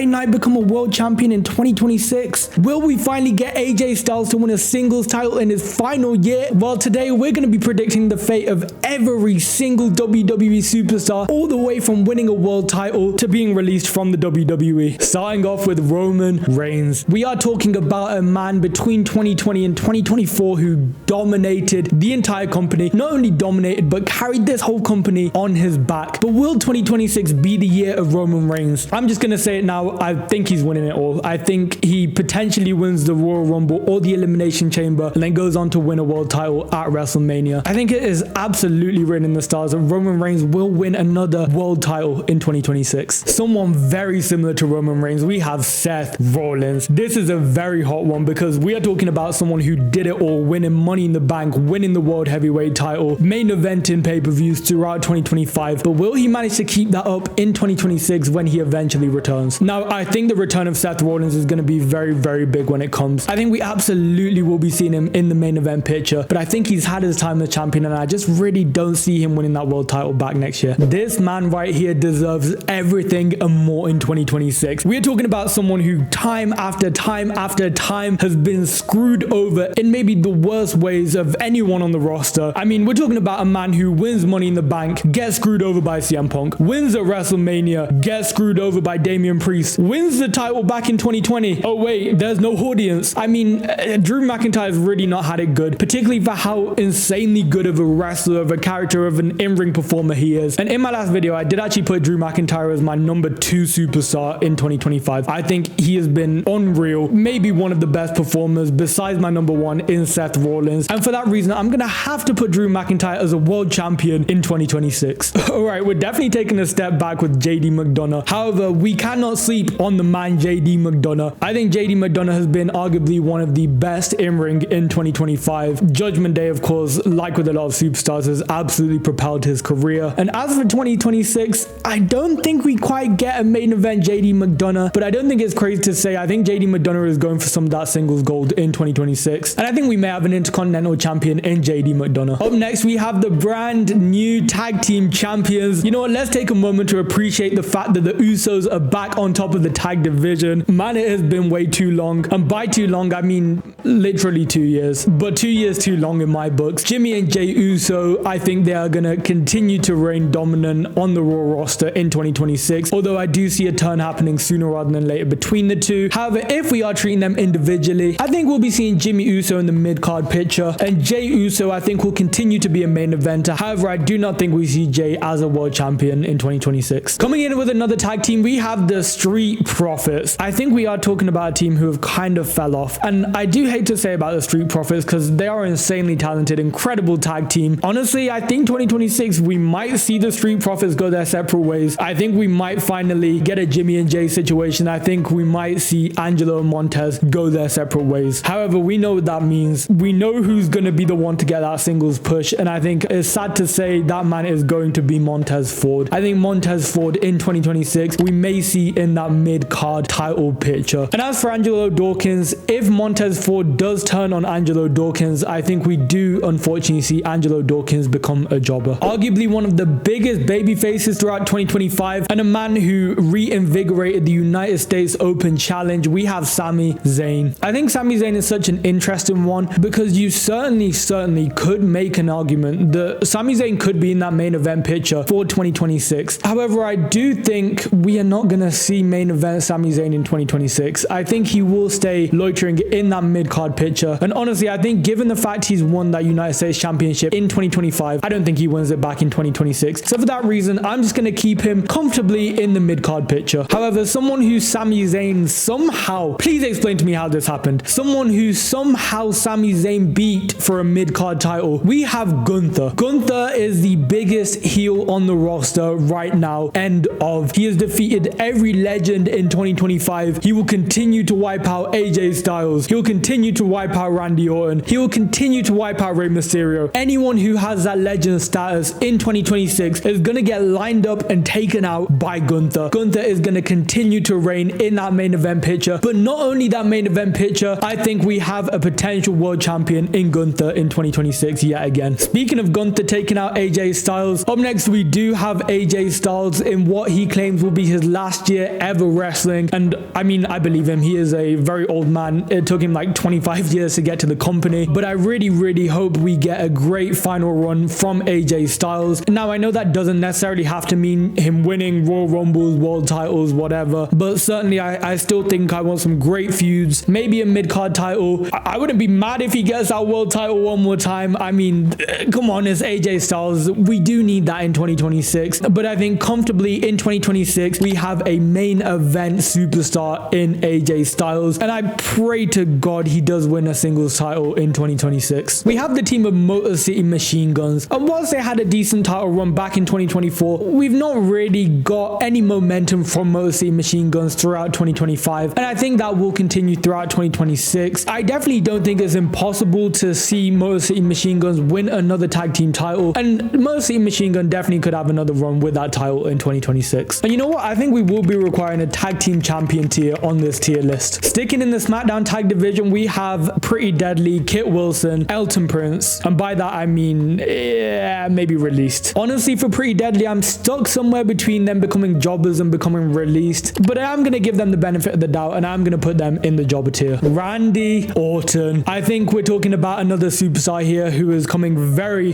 Knight become a world champion in 2026? Will we finally get AJ Styles to win a singles title in his final year? Well, today we're going to be predicting the fate of every single WWE superstar, all the way from winning a world title to being released from the WWE. Starting off with Roman Reigns. We are talking about a man between 2020 and 2024 who dominated the entire company. Not only dominated, but carried this whole company on his back. But will 2026 be the year of Roman Reigns? I'm just going to say it now. I think he's winning it all. I think he potentially wins the Royal Rumble or the Elimination Chamber and then goes on to win a world title at WrestleMania. I think it is absolutely written in the stars that Roman Reigns will win another world title in 2026. Someone very similar to Roman Reigns, we have Seth Rollins. This is a very hot one because we are talking about someone who did it all, winning Money in the Bank, winning the World Heavyweight title, main event in pay-per-views throughout 2025. But will he manage to keep that up in 2026 when he eventually returns? Now, I think the return of Seth Rollins is going to be very, very big when it comes. I think we absolutely will be seeing him in the main event picture, but I think he's had his time as champion and I just really don't see him winning that world title back next year. This man right here deserves everything and more in 2026. We are talking about someone who time after time after time has been screwed over in maybe the worst ways of anyone on the roster. I mean, we're talking about a man who wins Money in the Bank, gets screwed over by CM Punk, wins at WrestleMania, gets screwed over by Damian Priest, wins the title back in 2020. Oh wait, there's no audience. I mean, Drew McIntyre's really not had it good, particularly for how insanely good of a wrestler, of a character, of an in-ring performer he is. And in my last video, I did actually put Drew McIntyre as my number 2 superstar in 2025. I think he has been unreal, maybe one of the best performers besides my number 1 in Seth Rollins. And for that reason, I'm going to have to put Drew McIntyre as a world champion in 2026. All right, we're definitely taking a step back with JD McDonough. However, we cannot sleep on the man JD McDonough. I think JD McDonough has been arguably one of the best in-ring in 2025. Judgment Day, of course, like with a lot of superstars, has absolutely propelled his career. And as for 2026, I don't think we quite get a main event JD McDonough, but I don't think it's crazy to say I think JD McDonough is going for some of that singles gold in 2026. And I think we may have an Intercontinental Champion in JD McDonough. Up next, we have the brand new tag team champions. You know what? Let's take a moment to appreciate the fact that the Usos are back on top of the tag division. Man, it has been way too long. And by too long, I mean literally 2 years. But 2 years too long in my books. Jimmy and Jey Uso, I think they are going to continue to reign dominant on the Raw roster in 2026. Although I do see a turn happening sooner rather than later between the two. However, if we are treating them individually, I think we'll be seeing Jimmy Uso in the mid-card picture. And Jey Uso, I think, will continue to be a main eventer. However, I do not think we see Jey as a world champion in 2026. Coming in with another tag team, we have the Street Profits. I think we are talking about a team who have kind of fell off. And I do hate to say about the Street Profits because they are insanely talented, incredible tag team. Honestly, I think 2026, we might see the Street Profits go their separate ways. I think we might finally get a Jimmy and Jey situation. I think we might see Angelo and Montez go their separate ways. However, we know what that means. We know who's going to be the one to get that singles push. And I think it's sad to say that man is going to be Montez Ford. I think Montez Ford in 2026, we may see in that mid-card title picture. And as for Angelo Dawkins, if Montez Ford does turn on Angelo Dawkins, I think we do unfortunately see Angelo Dawkins become a jobber. Arguably one of the biggest baby faces throughout 2025 and a man who reinvigorated the United States Open Challenge, we have Sami Zayn. I think Sami Zayn is such an interesting one because you certainly could make an argument that Sami Zayn could be in that main event picture for 2026. However, I do think we are not going to see main event Sami Zayn in 2026. I think he will stay loitering in that mid-card picture. And honestly, I think given the fact he's won that United States Championship in 2025, I don't think he wins it back in 2026. So for that reason, I'm just going to keep him comfortably in the mid-card picture. However, someone who Sami Zayn somehow, please explain to me how this happened. Someone who somehow Sami Zayn beat for a mid-card title. We have Gunther. Gunther is the biggest heel on the roster right now. End of. He has defeated every legend in 2025. He will continue to wipe out AJ Styles. He will continue to wipe out Randy Orton. He will continue to wipe out Rey Mysterio. Anyone who has that legend status in 2026 is going to get lined up and taken out by Gunther. Gunther is going to continue to reign in that main event picture. But not only that main event picture, I think we have a potential world champion in Gunther in 2026 yet again. Speaking of Gunther taking out AJ Styles, up next we do have AJ Styles in what he claims will be his last year ever ever wrestling. And I mean, I believe him. He is a very old man. It took him like 25 years to get to the company. But I really hope we get a great final run from AJ Styles. Now, I know that doesn't necessarily have to mean him winning Royal Rumbles, world titles, whatever. But certainly, I still think I want some great feuds. Maybe a mid-card title. I wouldn't be mad if he gets that world title one more time. I mean, come on, it's AJ Styles. We do need that in 2026. But I think comfortably in 2026, we have a main event superstar in AJ Styles. And I pray to God he does win a singles title in 2026. We have the team of Motor City Machine Guns. And whilst they had a decent title run back in 2024, we've not really got any momentum from Motor City Machine Guns throughout 2025. And I think that will continue throughout 2026. I definitely don't think it's impossible to see Motor City Machine Guns win another tag team title. And Motor City Machine Gun definitely could have another run with that title in 2026. And you know what? I think we will be requiring a tag team champion tier on this tier list. Sticking in the Smackdown tag division, we have Pretty Deadly, Kit Wilson, Elton Prince. And by that, I mean, maybe released. Honestly, for Pretty Deadly, I'm stuck somewhere between them becoming jobbers and becoming released. But I am going to give them the benefit of the doubt and I'm going to put them in the jobber tier. Randy Orton. I think we're talking about another superstar here who is coming very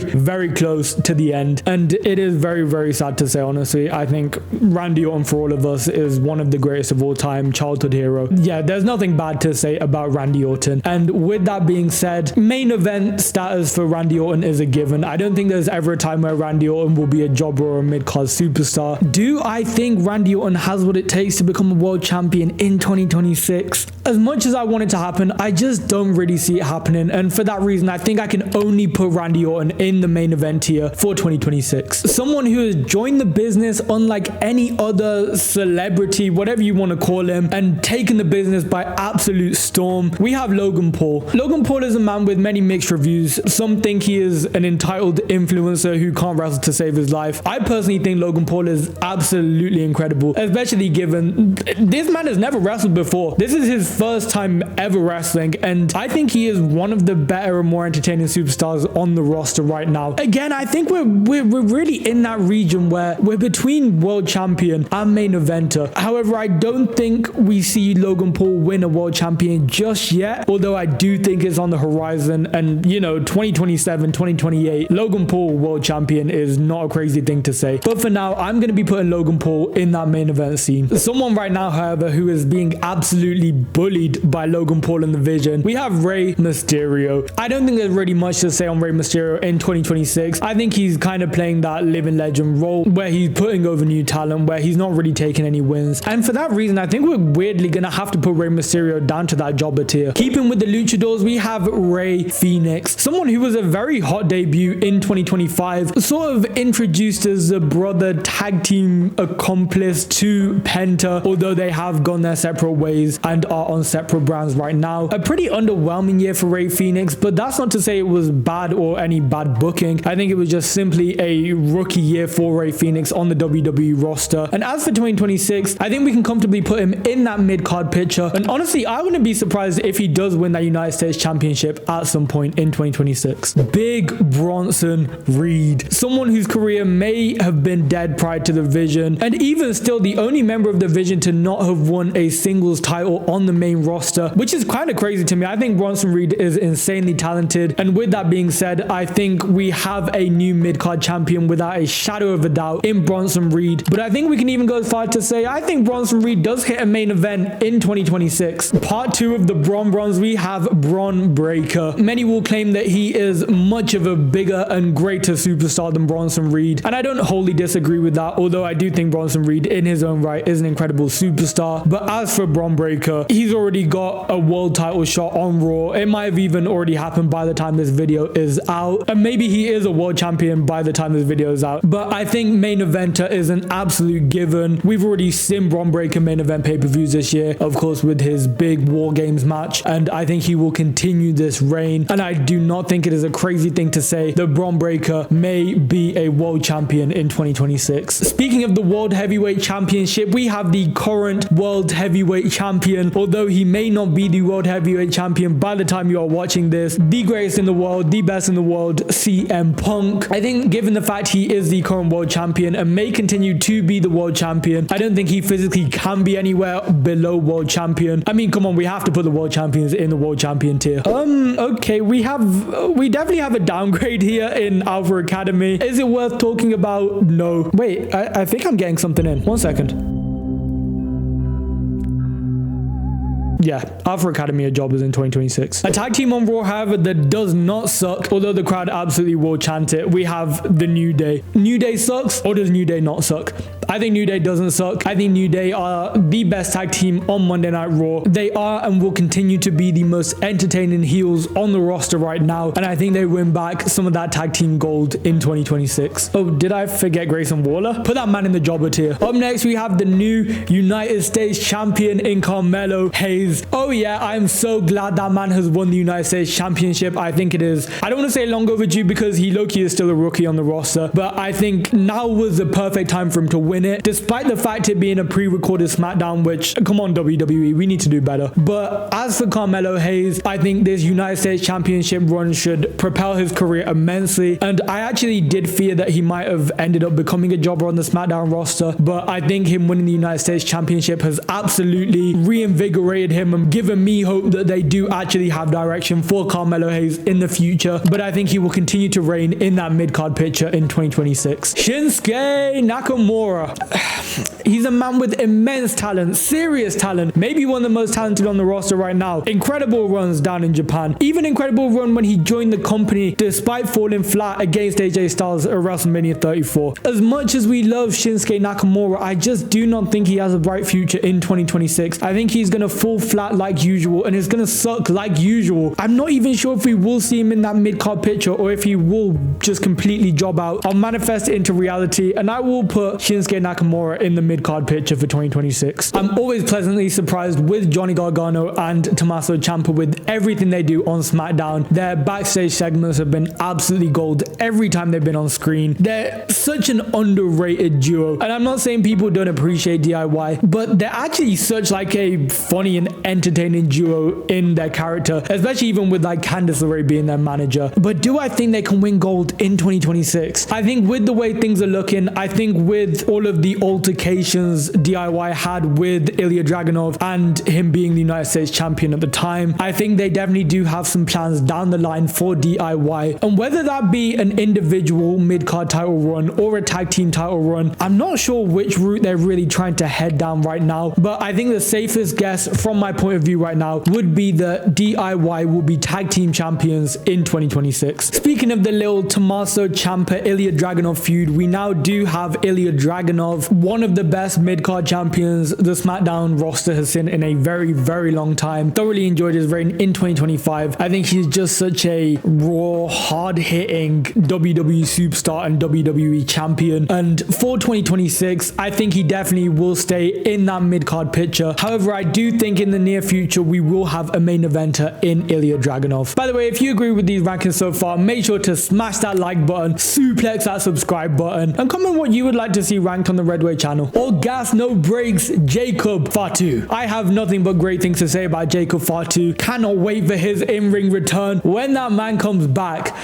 close to the end. And it is very sad to say, honestly. I think Randy Orton for all of us is one of the greatest of all time, childhood hero. Yeah, there's nothing bad to say about Randy Orton. And with that being said, main event status for Randy Orton is a given. I don't think there's ever a time where Randy Orton will be a jobber or a mid-card superstar. Do I think Randy Orton has what it takes to become a world champion in 2026? As much as I want it to happen, I just don't really see it happening. And for that reason, I think I can only put Randy Orton in the main event here for 2026. Someone who has joined the business unlike any other celebrity, whatever you want to call him, and taken the business by absolute storm. We have Logan Paul. Logan Paul is a man with many mixed reviews. Some think he is an entitled influencer who can't wrestle to save his life. I personally think Logan Paul is absolutely incredible, especially given this man has never wrestled before. This is his first time ever wrestling, and I think he is one of the better and more entertaining superstars on the roster right now. Again, I think we're really in that region where we're between world champion and main eventer. However, I don't think we see Logan Paul win a world champion just yet, although I do think it's on the horizon. And you know, 2027, 2028, Logan Paul world champion is not a crazy thing to say. But for now, I'm going to be putting Logan Paul in that main event scene. Someone right now, however, who is being absolutely bullied by Logan Paul in the Vision, we have Rey Mysterio. I don't think there's really much to say on Rey Mysterio in 2026. I think he's kind of playing that living legend role where he's putting over new talent, where he's not really taking any wins. And for that reason, I think we're weirdly going to have to put Rey Mysterio down to that jobber tier. Keeping with the luchadors, we have Rey Fénix, someone who was a very hot debut in 2025, sort of introduced as a brother tag team accomplice to Penta, although they have gone their separate ways and are on separate brands right now. A pretty underwhelming year for Rey Fénix, but that's not to say it was bad or any bad booking. I think it was just simply a rookie year for Rey Fénix on the WWE roster. And as for 2026, I think we can comfortably put him in that mid-card picture. And honestly, I wouldn't be surprised if he does win that United States Championship at some point in 2026. Big Bronson Reed, someone whose career may have been dead prior to the Vision, and even still the only member of the Vision to not have won a singles title on the main roster, which is kind of crazy to me. I think Bronson Reed is insanely talented. And with that being said, I think we have a new mid-card champion without a shadow of a doubt in Bronson Reed. But I think we can even go as far to say I think Bronson Reed does hit a main event in 2026. Part 2 of the Bronze, we have Bron Breakker. Many will claim that he is much of a bigger and greater superstar than Bronson Reed, and I don't wholly disagree with that, although I do think Bronson Reed in his own right is an incredible superstar. But as for Bron Breakker, he's already got a world title shot on Raw. It might have even already happened by the time this video is out, and maybe he is a world champion by the time this video is out. But I think main eventer is an absolute given. We've already seen Bron Breakker main event pay-per-views this year, of course with his big War Games match, and I think he will continue this reign. And I do not think it is a crazy thing to say that Bron Breakker may be a world champion in 2026. Speaking of the World Heavyweight Championship, we have the current World Heavyweight Champion, although he may not be the World Heavyweight Champion by the time you are watching this, the greatest in the world, the best in the world, CM Punk. I think given the fact he is the current World Champion and may continue to be the World Champion, I don't think he fits physically can be anywhere below world champion. I mean, come on, we have to put the world champions in the world champion tier. Okay, we definitely have a downgrade here in Alpha Academy. Is it worth talking about? No. Wait, I think I'm getting something in. 1 second. Yeah, Alpha Academy job is in 2026. A tag team on Raw, however, that does not suck, although the crowd absolutely will chant it. We have the New Day. New Day sucks, or does New Day not suck? I think New Day doesn't suck. I think New Day are the best tag team on Monday Night Raw. They are and will continue to be the most entertaining heels on the roster right now, and I think they win back some of that tag team gold in 2026. Oh, did I forget Grayson Waller? Put that man in the jobber tier. Up next, we have the new United States champion in Carmelo Hayes. Oh yeah, I'm so glad that man has won the United States Championship. I think it is, I don't want to say long overdue because he low-key is still a rookie on the roster, but I think now was the perfect time for him to win it, despite the fact it being a pre-recorded Smackdown, which, come on WWE, we need to do better. But as for Carmelo Hayes, I think this United States Championship run should propel his career immensely, and I actually did fear that he might have ended up becoming a jobber on the Smackdown roster, but I think him winning the United States Championship has absolutely reinvigorated him and given me hope that they do actually have direction for Carmelo Hayes in the future. But I think he will continue to reign in that mid-card picture in 2026. Shinsuke Nakamura. He's a man with immense talent, serious talent, maybe one of the most talented on the roster right now. Incredible runs down in Japan. Even incredible run when he joined the company despite falling flat against AJ Styles at WrestleMania 34. As much as we love Shinsuke Nakamura, I just do not think he has a bright future in 2026. I think he's going to fall flat like usual and it's going to suck like usual. I'm not even sure if we will see him in that mid-card picture or if he will just completely job out. I'll manifest it into reality and I will put Shinsuke Nakamura in the mid-card picture for 2026. I'm always pleasantly surprised with Johnny Gargano and Tommaso Ciampa with everything they do on SmackDown. Their backstage segments have been absolutely gold every time they've been on screen. They're such an underrated duo, and I'm not saying people don't appreciate DIY, but they're actually such like a funny and entertaining duo in their character, especially even with like Candice LeRae being their manager. But do I think they can win gold in 2026? I think with the way things are looking, I think with all of the altercations DIY had with Ilya Dragunov and him being the United States champion at the time, I think they definitely do have some plans down the line for DIY, and whether that be an individual mid-card title run or a tag team title run, I'm not sure which route they're really trying to head down right now, but I think the safest guess from my point of view right now would be that DIY will be tag team champions in 2026. Speaking of the little Tommaso Ciampa Ilya Dragunov feud, we now do have Ilya Dragunov, one of the best mid-card champions the SmackDown roster has seen in a very, very long time. Thoroughly enjoyed his reign in 2025. I think he's just such a raw, hard-hitting WWE superstar and WWE champion, and for 2026 I think he definitely will stay in that mid-card picture. However, I do think in the near future we will have a main eventer in Ilya Dragunov. By the way, if you agree with these rankings so far, make sure to smash that like button, suplex that subscribe button, and comment what you would like to see ranked on the Redway channel. All gas, no brakes, Jacob Fatu. I have nothing but great things to say about Jacob Fatu. Cannot wait for his in-ring return. When that man comes back,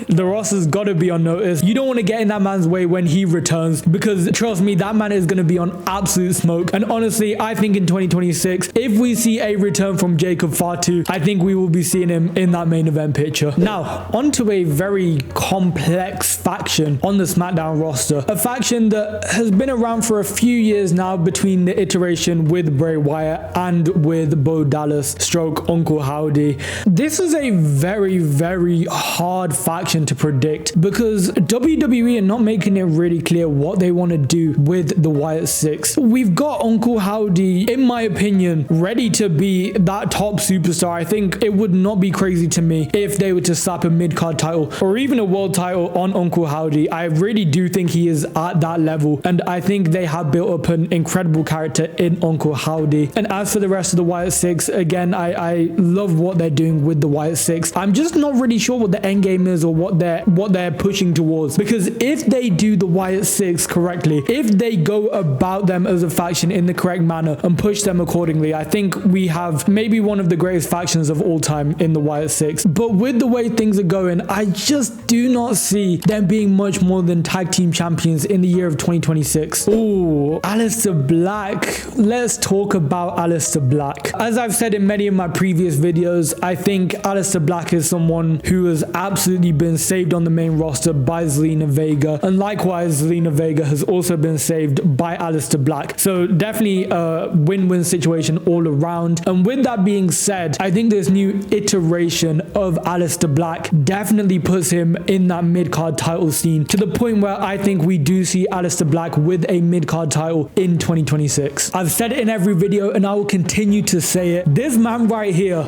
the roster's got to be on notice. You don't want to get in that man's way when he returns, because trust me, that man is going to be on absolute smoke. And honestly, I think in 2026, if we see a return from Jacob Fatu, I think we will be seeing him in that main event picture. Now, onto a very complex faction on the SmackDown roster. A faction that has been around for a few years now between the iteration with Bray Wyatt and with Bo Dallas stroke Uncle Howdy. This is a very, very hard faction to predict because WWE are not making it really clear what they want to do with the Wyatt Six. We've got Uncle Howdy, in my opinion, ready to be that top superstar. I think it would not be crazy to me if they were to slap a mid-card title or even a world title on Uncle Howdy. I really do think he is at that level, and I think they have built up an incredible character in Uncle Howdy. And as for the rest of the Wyatt Six, again, I love what they're doing with the Wyatt Six. I'm just not really sure what the end game is or what they're pushing towards. Because if they do the Wyatt Six correctly, if they go about them as a faction in the correct manner and push them accordingly, I think we have maybe one of the greatest factions of all time in the Wyatt Six. But with the way things are going, I just do not see them being much more than tag team champions in the year of 2026. Ooh, Aleister Black. Let's talk about Aleister Black. As I've said in many of my previous videos, I think Aleister Black is someone who has absolutely been saved on the main roster by Zelina Vega, and likewise Zelina Vega has also been saved by Aleister Black. So definitely a win-win situation all around. And with that being said, I think this new iteration of Aleister Black definitely puts him in that mid-card title scene, to the point where I think we do see Aleister Black with a mid-card title in 2026. I've said it in every video and I will continue to say it. This man right here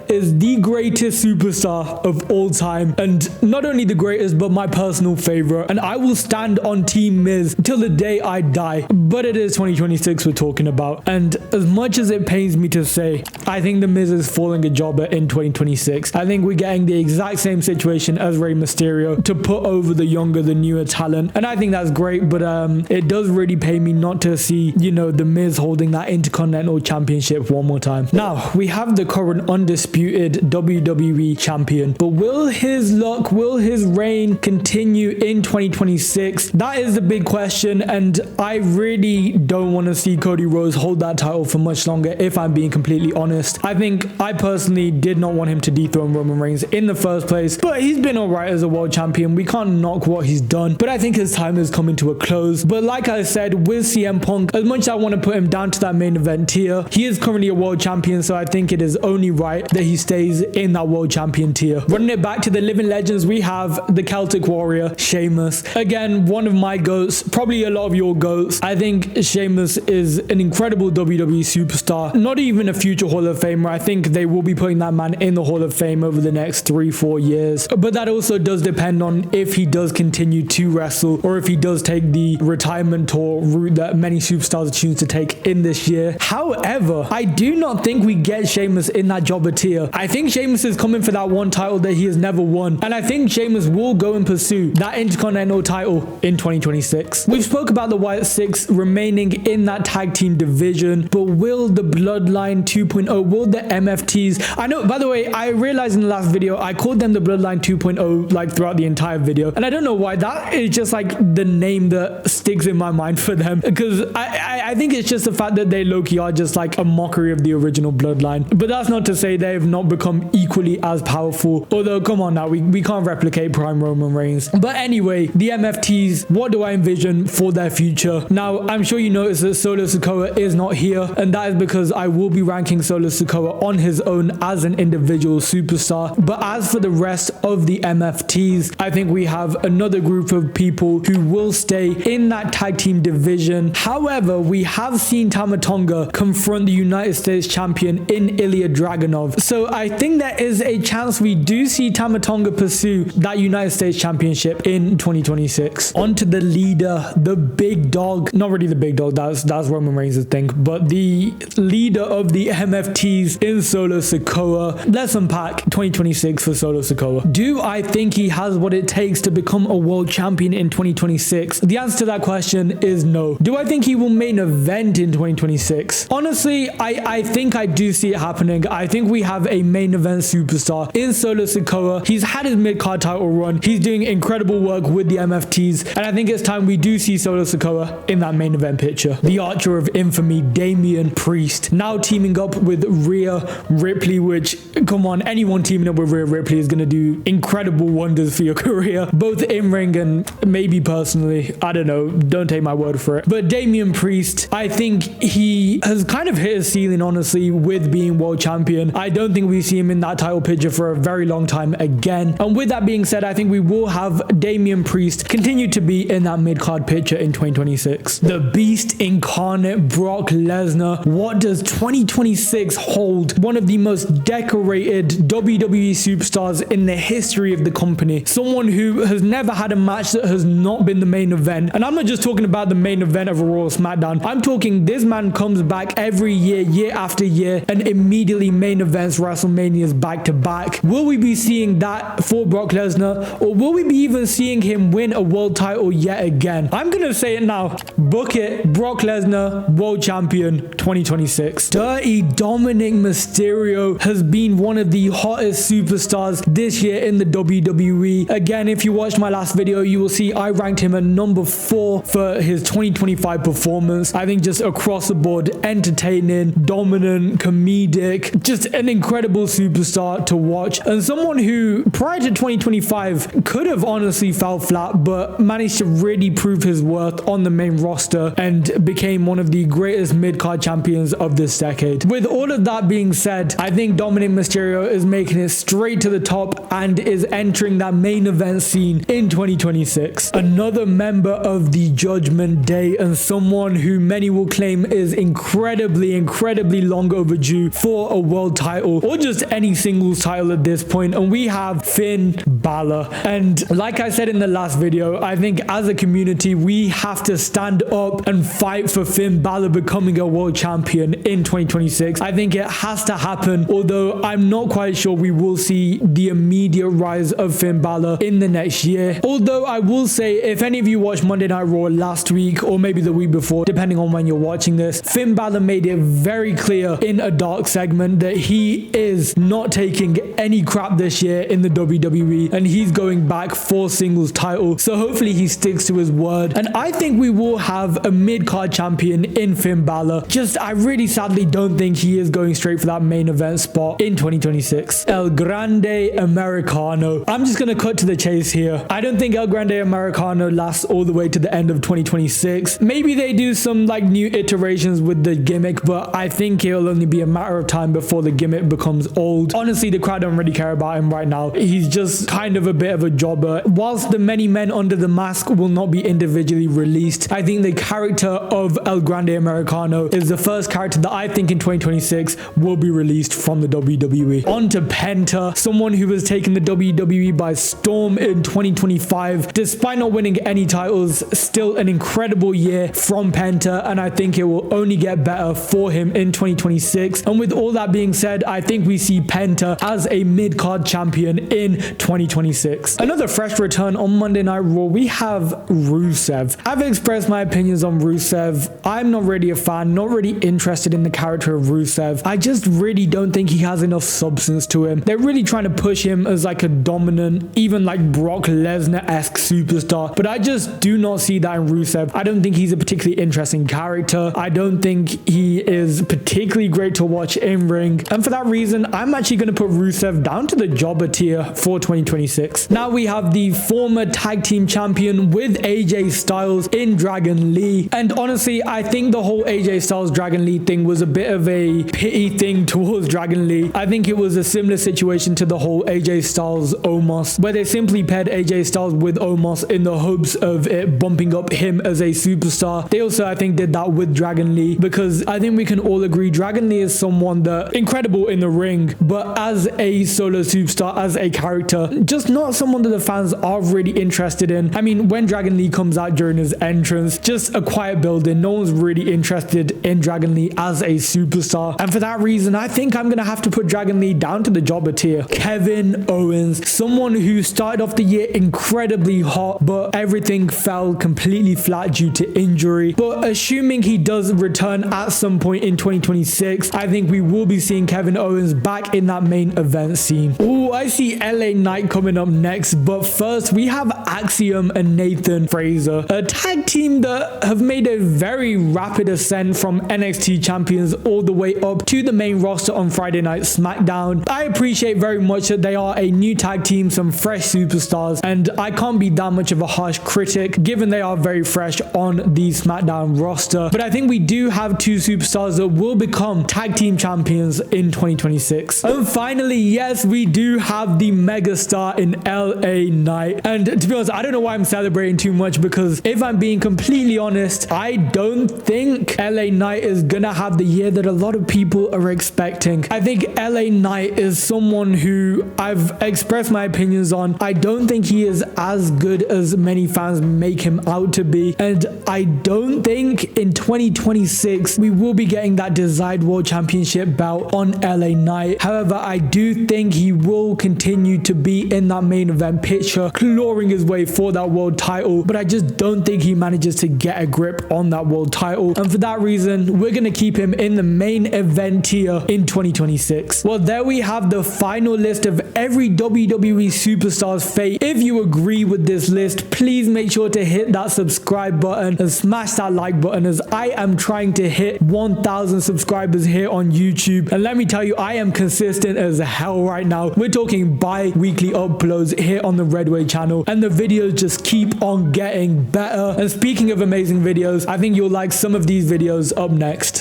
is the greatest superstar of all time, and not only the greatest but my personal favorite, and I will stand on Team Miz till the day I die. But it is 2026 we're talking about, and as much as it pains me to say, I think the Miz is falling a jobber in 2026. I think we're getting the exact same situation as Rey Mysterio to put over the younger, the newer talent, and I think that's great. But it does really pain me not to see, you know, the Miz holding that Intercontinental Championship one more time. Now we have the current undisputed WWE champion, but will his luck, will his reign continue in 2026? That is the big question, and I really don't want to see Cody Rhodes hold that title for much longer, if I'm being completely honest. I personally did not want him to dethrone Roman Reigns in the first place, but he's been alright as a world champion. We can't knock what he's done, but I think his time is coming to a close. But like I said, with CM Punk, as much as I want to put him down to that main event tier, he is currently a world champion, so I think it is only right that he stays in that world champion tier. Running it back to the living legends, we have the Celtic Warrior, Sheamus. Again, one of my goats, probably a lot of your goats. I think Sheamus is an incredible WWE superstar, not even a future Hall of Famer. I think they will be putting that man in the Hall of Fame over the next 3-4 years, but that also does depend on if he does continue to wrestle or if he does take the retirement tour route that many superstars choose to take in this year. However, I do not think we get Sheamus in that jobber tier. I think Sheamus is coming for that one title that he has never won, and I think Sheamus will go and pursue that Intercontinental title in 2026. We've spoke about the Wyatt Six remaining in that tag team division, but will the Bloodline 2.0, will the MFTs, I know, by the way, I realized in the last video I called them the Bloodline 2.0 like throughout the entire video, and I don't know why. That is just like the name that sticks in my mind for them, because I think it's just the fact that they low-key are just like a mockery of the original Bloodline. But that's not to say they have not become equally as powerful, although come on now, we can't replicate prime Roman Reigns. But anyway, the MFTs, what do I envision for their future? Now, I'm sure you noticed that Solo Sikoa is not here, and that is because I will be ranking Solo Sikoa on his own as an individual superstar. But as for the rest of the MFTs, I think we have another group of people who will stay in that tag team division. However, we have seen Tama Tonga confront the United States champion in Ilya Dragunov. So I think there is a chance we do see Tama Tonga pursue that United States championship in 2026. On to the leader, the big dog. Not really the big dog, that's Roman Reigns' thing, but the leader of the MFTs in Solo Sikoa. Let's unpack 2026 for Solo Sikoa. Do I think he has what it takes to become a world champion in 2026? The answer to that question is no. Do I think he will main event in 2026? Honestly, I think I do see it happening. I think we have a main event superstar in Solo Sikoa. He's had his mid-card title run. He's doing incredible work with the MFTs, and I think it's time we do see Solo Sikoa in that main event picture. The Archer of Infamy, Damian Priest, now teaming up with Rhea Ripley, which, come on, anyone teaming up with Rhea Ripley is going to do incredible wonders for your career, both in-ring and maybe personally. I don't know, don't take my word for it. But Damian Priest, I think he has kind of hit his ceiling, honestly, with being world champion. I don't think we see him in that title picture for a very long time again. And with that being said, I think we will have Damian Priest continue to be in that mid-card picture in 2026. The Beast incarnate, Brock Lesnar. What does 2026 hold? One of the most decorated WWE superstars in the history of the company. Someone who has never had a match that has not been the main event. And I'm not just talking about the main event of a Raw or Smackdown. I'm talking this man comes back every year, year after year, and immediately main events WrestleManias back to back. Will we be seeing seeing that for Brock Lesnar, or will we be even seeing him win a world title yet again? I'm gonna say it now. Book it. Brock Lesnar, World Champion 2026. Dirty Dominic Mysterio has been one of the hottest superstars this year in the WWE. Again, if you watched my last video, you will see I ranked him at number 4 for his 2025 performance. I think just across the board, entertaining, dominant, comedic, just an incredible superstar to watch, and someone who prior to 2025 could have honestly fell flat, but managed to really prove his worth on the main roster and became one of the greatest mid-card champions of this decade. With all of that being said, I think Dominic Mysterio is making it straight to the top and is entering that main event scene in 2026. Another member of the Judgment Day, and someone who many will claim is incredibly long overdue for a world title or just any singles title at this point, and we have Finn Balor. And like I said in the last video, I think as a community we have to stand up and fight for Finn Balor becoming a world champion in 2026. I think it has to happen, although I'm not quite sure we will see the immediate rise of Finn Balor in the next year. Although I will say, if any of you watched Monday Night Raw last week or maybe the week before, depending on when you're watching this, Finn Balor made it very clear in a dark segment that he is not taking any crap this year in the WWE and he's going back for singles title. So hopefully he sticks to his word, and I think we will have a mid-card champion in Finn Balor. Just I really sadly don't think he is going straight for that main event spot in 2026. El Grande Americano. I'm just gonna cut to the chase here. I don't think El Grande Americano lasts all the way to the end of 2026. Maybe they do some like new iterations with the gimmick, but I think it'll only be a matter of time before the gimmick becomes old. Honestly, the crowd don't really care about him right now. He's just kind of a bit of a jobber. Whilst the many men under the mask will not be individually released, I think the character of El Grande Americano is the first character that I think in 2026 will be released from the WWE. On to Penta, someone who has taken the WWE by storm in 2025. Despite not winning any titles, still an incredible year from Penta, and I think it will only get better for him in 2026. And with all that being said, I think we see Penta as a mid-card champion in 2026. Another fresh return on Monday Night Raw, we have Rusev. I've expressed my opinions on Rusev. I'm not really a fan, not really interested in the character of Rusev. I just really don't think he has enough substance to him. They're really trying to push him as like a dominant, even like Brock Lesnar-esque superstar, but I just do not see that in Rusev. I don't think he's a particularly interesting character. I don't think he is particularly great to watch in ring, and for that reason, I'm actually going to put Rusev down to the jobber tier for 2026. Now we have the former tag team champion with AJ Styles in Dragon Lee, and honestly, I think the whole AJ Styles Dragon Lee thing was a bit of a pity thing towards Dragon Lee. I think it was a similar situation to the whole AJ Styles Omos, where they simply paired AJ Styles with Omos in the hopes of it bumping up him as a superstar. They also, I think, did that with Dragon Lee, because I think we can all agree Dragon Lee is someone that incredible in the ring, but as a solo superstar, as a character, just not someone that the fans are really interested in. I mean, when Dragon Lee comes out during his entrance, just a quiet building. No one's really interested in Dragon Lee as a superstar, and for that reason, I think I'm gonna have to put Dragon Lee down to the jobber tier. Kevin Owens, someone who started off the year incredibly hot, but everything fell completely flat due to injury. But assuming he does return at some point in 2026, I think we will be seeing Kevin Owens back in that main event scene. Oh, I see LA Knight coming up next, but first we have Axiom and Nathan Fraser, a tag team that have made a very rapid ascent from NXT champions all the way up to the main roster on Friday Night Smackdown. I appreciate very much that they are a new tag team, some fresh superstars, and I can't be that much of a harsh critic given they are very fresh on the Smackdown roster. But I think we do have two superstars that will become tag team champions in 2026. And finally, yes, we do have the megastar in LA Knight. And to be honest, I don't know why I'm celebrating too much, because if I'm being completely honest, I don't think LA Knight is gonna have the year that a lot of people are expecting. I think LA Knight is someone who I've expressed my opinions on. I don't think he is as good as many fans make him out to be, and I don't think in 2026 we will be getting that desired world championship belt on LA Knight. However, I do think he will will continue to be in that main event picture, clawing his way for that world title, but I just don't think he manages to get a grip on that world title, and for that reason we're gonna keep him in the main event tier in 2026. Well, there we have the final list of every WWE superstar's fate. If you agree with this list, please make sure to hit that subscribe button and smash that like button, as I am trying to hit 1,000 subscribers here on YouTube, and let me tell you, I am consistent as hell right now. We're talking bi-weekly uploads here on the Redway channel, and the videos just keep on getting better. And speaking of amazing videos, I think you'll like some of these videos up next.